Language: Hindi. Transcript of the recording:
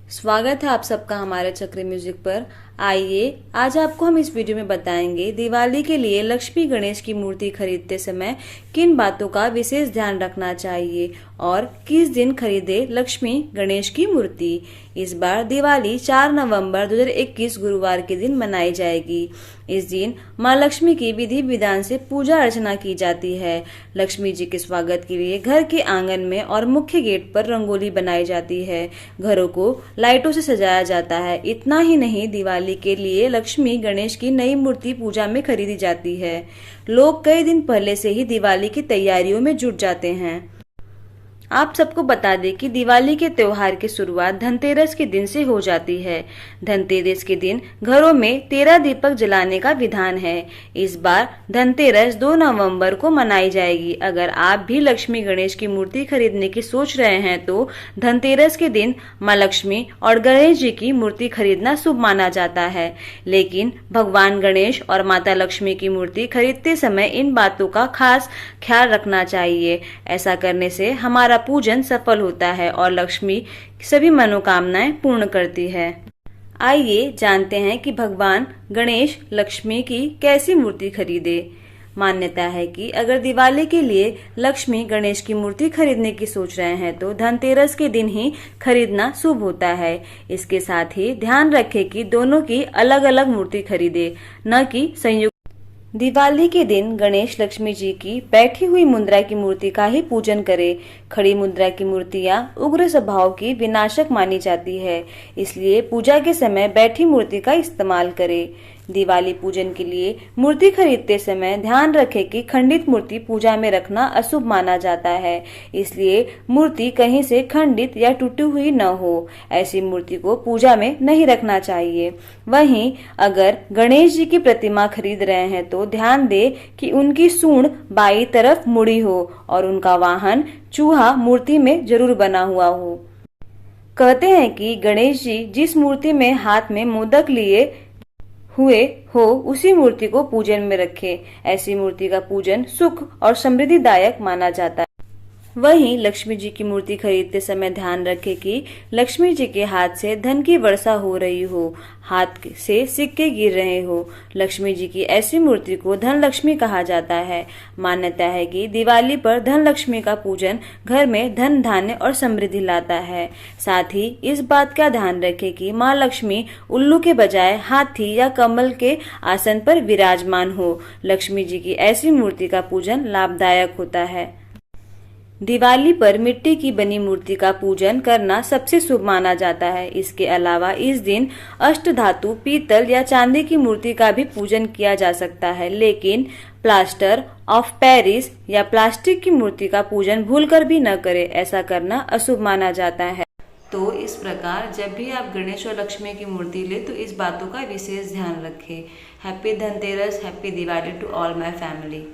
स्वागत है आप सबका हमारे चक्री म्यूजिक पर। आइए आज आपको हम इस वीडियो में बताएंगे दिवाली के लिए लक्ष्मी गणेश की मूर्ति खरीदते समय किन बातों का विशेष ध्यान रखना चाहिए और किस दिन खरीदे लक्ष्मी गणेश की मूर्ति। इस बार दिवाली 4 नवंबर 2021 गुरुवार के दिन मनाई जाएगी। इस दिन मां लक्ष्मी की विधि विधान से पूजा अर्चना की जाती है। लक्ष्मी जी के स्वागत के लिए घर के आंगन में और मुख्य गेट पर रंगोली बनाई जाती है। घरों को लाइटों से सजाया जाता है। इतना ही नहीं, दिवाली के लिए लक्ष्मी गणेश की नई मूर्ति पूजा में खरीदी जाती है। लोग कई दिन पहले से ही दिवाली की तैयारियों में जुट जाते हैं। आप सबको बता दें कि दिवाली के त्योहार की शुरुआत धनतेरस के दिन से हो जाती है। धनतेरस के दिन घरों में 13 दीपक जलाने का विधान है। इस बार धनतेरस 2 नवंबर को मनाई जाएगी। अगर आप भी लक्ष्मी गणेश की मूर्ति खरीदने की सोच रहे हैं तो धनतेरस के दिन मां लक्ष्मी और गणेश जी की मूर्ति खरीदना शुभ माना जाता है। लेकिन भगवान गणेश और माता लक्ष्मी की मूर्ति खरीदते समय इन बातों का खास ख्याल रखना चाहिए। ऐसा करने से हमारा पूजन सफल होता है और लक्ष्मी सभी मनोकामनाएं पूर्ण करती है। आइए जानते हैं कि भगवान गणेश लक्ष्मी की कैसी मूर्ति खरीदे। मान्यता है कि अगर दिवाली के लिए लक्ष्मी गणेश की मूर्ति खरीदने की सोच रहे हैं तो धनतेरस के दिन ही खरीदना शुभ होता है। इसके साथ ही ध्यान रखें कि दोनों की अलग अलग मूर्ति खरीदे, न कि संयुक्त। दिवाली के दिन गणेश लक्ष्मी जी की बैठी हुई मुद्रा की मूर्ति का ही पूजन करें। खड़ी मुद्रा की मूर्तियां उग्र स्वभाव की विनाशक मानी जाती है, इसलिए पूजा के समय बैठी मूर्ति का इस्तेमाल करें। दिवाली पूजन के लिए मूर्ति खरीदते समय ध्यान रखें कि खंडित मूर्ति पूजा में रखना अशुभ माना जाता है, इसलिए मूर्ति कहीं से खंडित या टूटी हुई न हो। ऐसी मूर्ति को पूजा में नहीं रखना चाहिए। वहीं अगर गणेश जी की प्रतिमा खरीद रहे हैं तो ध्यान दें कि उनकी सूंड बाईं तरफ मुड़ी हो और उनका वाहन चूहा मूर्ति में जरूर बना हुआ हो। कहते हैं कि गणेश जी जिस मूर्ति में हाथ में मोदक लिए हुए हो उसी मूर्ति को पूजन में रखें। ऐसी मूर्ति का पूजन सुख और समृद्धिदायक माना जाता है। वहीं लक्ष्मी जी की मूर्ति खरीदते समय ध्यान रखें कि लक्ष्मी जी के हाथ से धन की वर्षा हो रही हो, हाथ से सिक्के गिर रहे हो। लक्ष्मी जी की ऐसी मूर्ति को धन लक्ष्मी कहा जाता है। मान्यता है कि दिवाली पर धन लक्ष्मी का पूजन घर में धन धान्य और समृद्धि लाता है। साथ ही इस बात का ध्यान रखें कि मां लक्ष्मी उल्लू के बजाय हाथी या कमल के आसन पर विराजमान हो। लक्ष्मी जी की ऐसी मूर्ति का पूजन लाभदायक होता है। दिवाली पर मिट्टी की बनी मूर्ति का पूजन करना सबसे शुभ माना जाता है। इसके अलावा इस दिन अष्ट धातु, पीतल या चांदी की मूर्ति का भी पूजन किया जा सकता है, लेकिन प्लास्टर ऑफ पेरिस या प्लास्टिक की मूर्ति का पूजन भूलकर भी न करें। ऐसा करना अशुभ माना जाता है। तो इस प्रकार जब भी आप गणेश और लक्ष्मी की मूर्ति ले तो इस बातों का विशेष ध्यान रखें। Happy Dhanteras, happy Diwali to all my family.